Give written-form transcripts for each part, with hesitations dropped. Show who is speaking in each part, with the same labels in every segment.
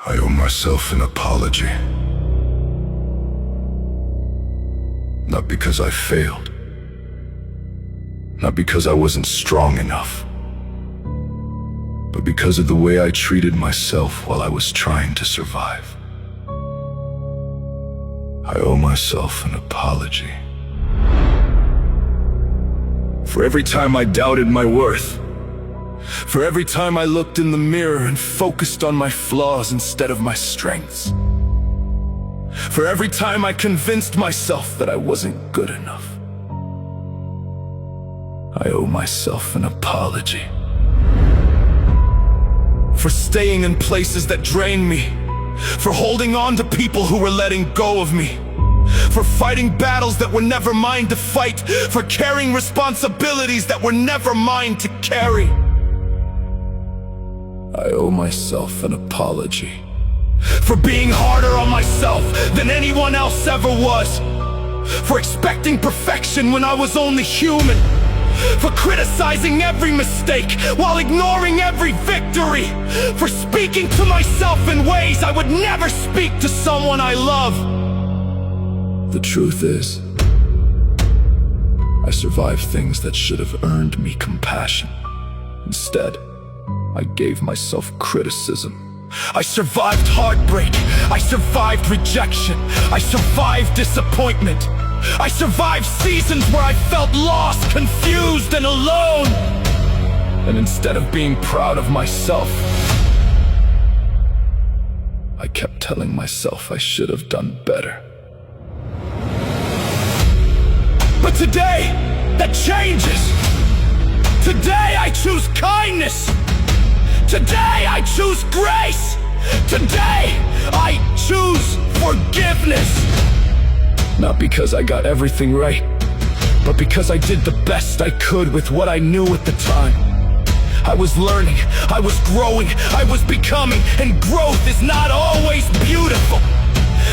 Speaker 1: I owe myself an apology. Not because I failed. Not because I wasn't strong enough. But because of the way I treated myself while I was trying to survive. I owe myself an apology. For every time I doubted my worth. For every time I looked in the mirror and focused on my flaws instead of my strengths. For every time I convinced myself that I wasn't good enough. I owe myself an apology. For staying in places that drained me. For holding on to people who were letting go of me. For fighting battles that were never mine to fight. For carrying responsibilities that were never mine to carry. I owe myself an apology. For being harder on myself than anyone else ever was. For expecting perfection when I was only human. For criticizing every mistake while ignoring every victory. For speaking to myself in ways I would never speak to someone I love. The truth is, I survived things that should have earned me compassion. Instead, I gave myself criticism. I survived heartbreak. I survived rejection. I survived disappointment. I survived seasons where I felt lost, confused, and alone. And instead of being proud of myself, I kept telling myself I should have done better. But today, that changes. Today I choose kindness. Today I choose grace. Today I choose forgiveness. Not because I got everything right, but because I did the best I could with what I knew at the time. I was learning, I was growing, I was becoming, and growth is not always beautiful.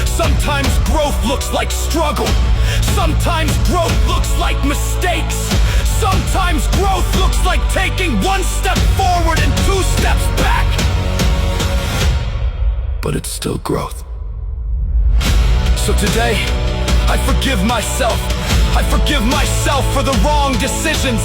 Speaker 1: Sometimes growth looks like struggle. Sometimes growth looks like mistakes. Sometimes growth looks like taking one step forward and 2 steps back. But it's still growth. So today, I forgive myself. I forgive myself for the wrong decisions.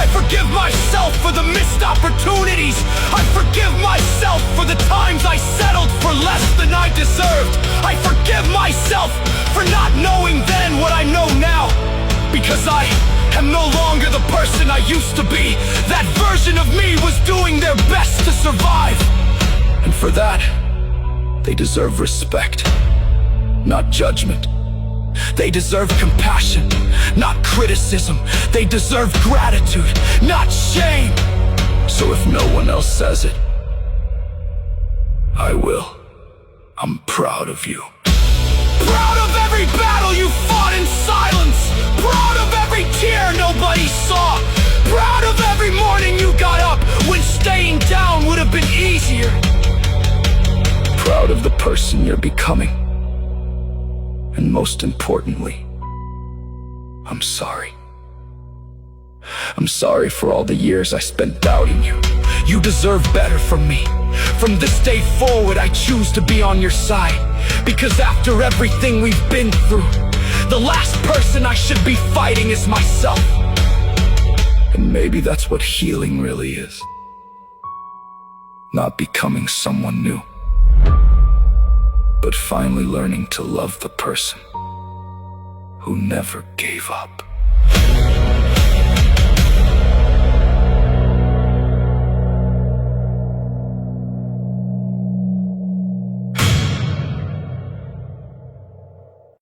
Speaker 1: I forgive myself for the missed opportunities. I forgive myself for the times I settled for less than I deserved. I forgive myself for not knowing then what I know now. Because I am no longer the person I used to be. That version of me was doing their best to survive. And for that, they deserve respect, not judgment. They deserve compassion, not criticism. They deserve gratitude, not shame. So if no one else says it, I will. I'm proud of you. Proud of every battle you fought in silence. Proud of every tear nobody saw. Proud of every morning you got up when staying down would have been easier. Proud of the person you're becoming. And most importantly, I'm sorry. I'm sorry for all the years I spent doubting you. You deserve better from me. From this day forward, I choose to be on your side. Because after everything we've been through, the last person I should be fighting is myself. And maybe that's what healing really is. Not becoming someone new, but finally learning to love the person who never gave up.